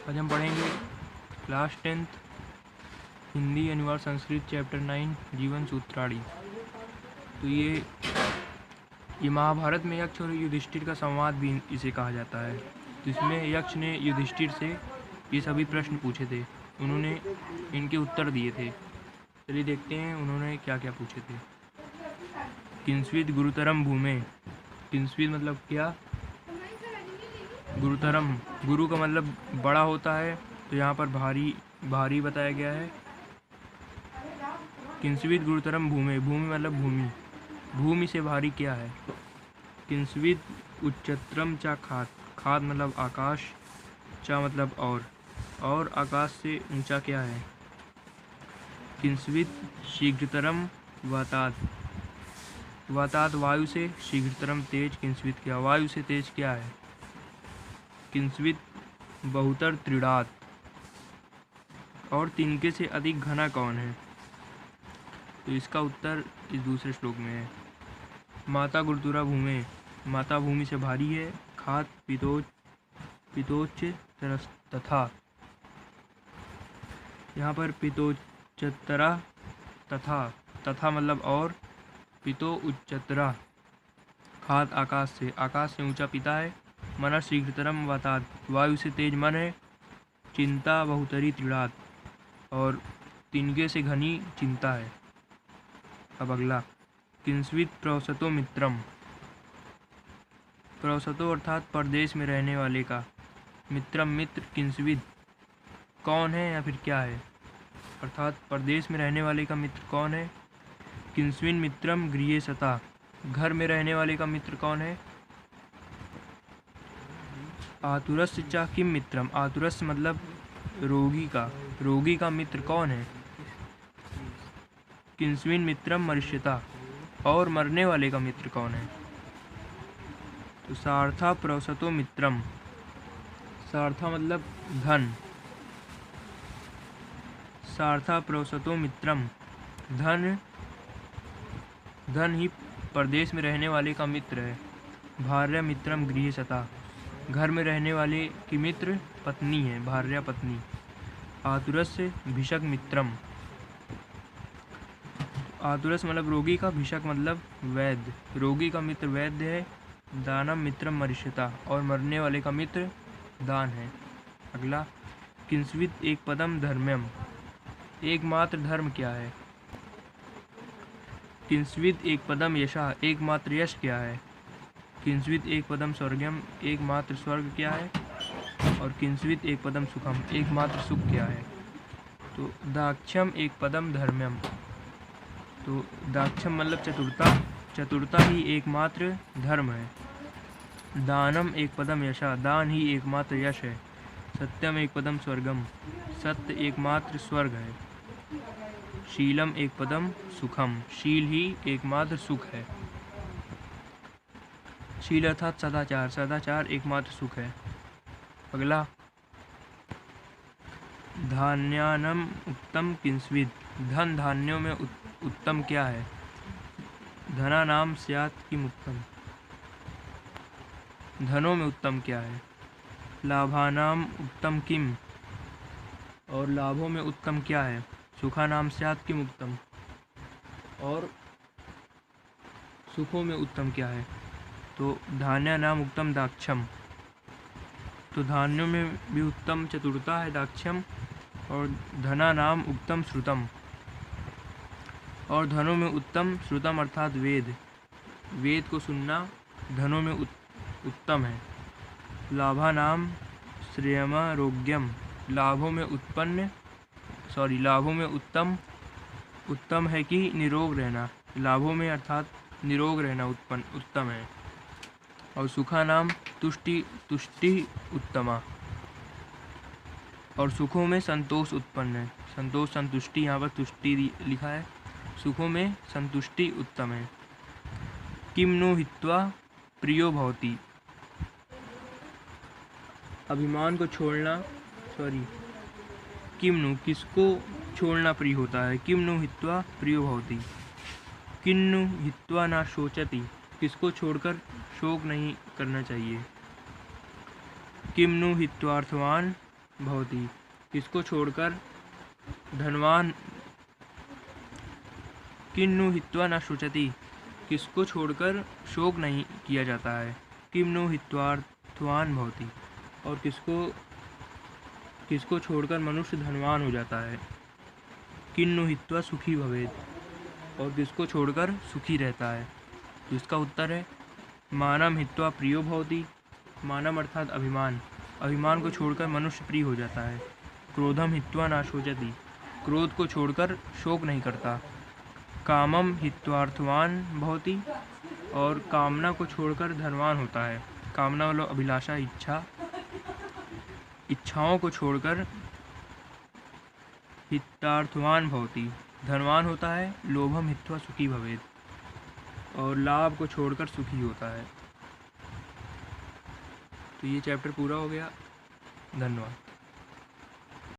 आज हम पढ़ेंगे क्लास 10th हिंदी अनिवार्य संस्कृत चैप्टर 9 जीवन सूत्राणी। तो ये महाभारत में यक्ष और युधिष्ठिर का संवाद भी इसे कहा जाता है। तो इसमें यक्ष ने युधिष्ठिर से ये सभी प्रश्न पूछे थे, उन्होंने इनके उत्तर दिए थे। चलिए देखते हैं उन्होंने क्या क्या पूछे थे। किंस्विद गुरुतरम भूमे, किंस्विद मतलब क्या, गुरुतरम गुरु का मतलब बड़ा होता है, तो यहाँ पर भारी भारी बताया गया है। किंस्विद गुरुतरम भूमे, भूमि मतलब भूमि, भूमि से भारी क्या है। किंस्विद उच्चतरम चा खात, खात मतलब आकाश, चा मतलब और आकाश से ऊंचा क्या है। किंस्विद शीघ्रतरम वाताद, वाताद वायु से, शीघ्रतरम तेज, किंस्विद क्या, वायु से तेज क्या है। किंस्विद बहुतर त्रिडात, और तिनके से अधिक घना कौन है। तो इसका उत्तर इस दूसरे श्लोक में है। माता गुरुतुरा भूमे, माता भूमि से भारी है। खात पितोच्च तथा, यहाँ पर पितोच्चतरा तथा मतलब और, पितो उच्चतरा, खात आकाश से ऊंचा पिता है। मन शीघ्रतरम वाताद, वायु से तेज मन है। चिंता बहुतरी त्रिड़ात, और तिनके से घनी चिंता है। अब अगला, किंस्विद प्रवसतो मित्रम, प्रवसतो अर्थात परदेश में रहने वाले का, मित्रम मित्र, किंस्विद कौन है या फिर क्या है, अर्थात परदेश में रहने वाले का मित्र कौन है। किंस्विन मित्रम गृहे सता, घर में रहने वाले का मित्र कौन है। आतुरस्य चा किम मित्रम, आतुरस्य मतलब रोगी का मित्र कौन है। किंस्विन मित्रम मरिष्यता, और मरने वाले का मित्र कौन है। तो सार्था प्रवसतो मित्रम, सार्था मतलब धन, सार्था प्रवसतो मित्रम, धन ही परदेश में रहने वाले का मित्र है। भार्या मित्रम गृह सता, घर में रहने वाले की मित्र पत्नी है, भार्या पत्नी। आतुरस्य भिषक मित्रम, आतुरस मतलब रोगी का, भिषक मतलब वैद्य, रोगी का मित्र वैद्य है। दानम मित्रम मरिष्यता, और मरने वाले का मित्र दान है। अगला, किंस्विद एक पदम धर्म्यम, एकमात्र धर्म क्या है। किंस्विद एक पदम यशा, एकमात्र यश क्या है। किंस्विद एक पदम स्वर्गम, एकमात्र स्वर्ग क्या है। और किंस्विद एक पदम सुखम, एकमात्र सुख क्या है। तो दाक्षम एक पदम धर्म्यम, तो दाक्षम मतलब चतुरता, चतुरता ही एकमात्र धर्म है। दानम एक पदम यशा, दान ही एकमात्र यश है। सत्यम एक पदम स्वर्गम, सत्य एकमात्र स्वर्ग है। शीलम एक पदम सुखम, शील ही एकमात्र सुख है। शील अर्थात सदाचार, सदाचार एकमात्र सुख है। अगला, धान्यानम उत्तम किंस्विद, धन धान्यों में उत्तम क्या है। धना नाम स्यात् किम उत्तम, धनों में उत्तम क्या है। लाभानाम उत्तम किम, और लाभों में उत्तम क्या है। सुखा नाम स्यात् किम उत्तम, और सुखों में उत्तम क्या है। तो धान्या नाम उत्तम दाक्षम, तो धान्यों में भी उत्तम चतुरता है दाक्षम। और धना नाम उत्तम श्रुतम, और धनों में उत्तम श्रुतम अर्थात वेद, वेद को सुनना धनों में उत्तम है। लाभा नाम श्रेयमारोग्यम, लाभों में उत्तम है कि निरोग रहना, लाभों में अर्थात निरोग रहना उत्तम है। और सुखा नाम तुष्टि उत्तमा, और सुखों में संतोष उत्पन्न है। संतोष संतुष्टि, यहाँ पर तुष्टि लिखा है, सुखों में संतुष्टि उत्तम है। किम नु हित्वा प्रियो भवति, अभिमान को छोड़ना, किम नु किसको छोड़ना प्रिय होता है। किम नु हित्वा प्रियो भवति, किन्नु हित्वा ना शोचति, किसको छोड़कर शोक नहीं करना चाहिए। किम नु हित्वार्थवान भवति। किसको छोड़कर धनवान किन्नु हित्वा न शुचति। किसको छोड़कर शोक नहीं किया जाता है। किम नु हित्वार्थवान भवति। और किसको छोड़कर मनुष्य धनवान हो जाता है। किन्नु हित्वा सुखी भवेत्। और किसको छोड़कर सुखी रहता है। तो इसका उत्तर है मानम हित्वा प्रियो भवति। मानम अर्थात अभिमान, अभिमान को छोड़कर मनुष्य प्रिय हो जाता है। क्रोधम हित्वा न शोचति। क्रोध को छोड़कर शोक नहीं करता। कामम हित्वार्थवान भवति। और कामना को छोड़कर धनवान होता है। कामना वाला अभिलाषा, इच्छा, इच्छाओं को छोड़कर हितार्थवान भवति, धनवान होता है। लोभम हित्वा सुखी भवेत्। और लाभ को छोड़कर सुखी होता है। तो ये चैप्टर पूरा हो गया। धन्यवाद।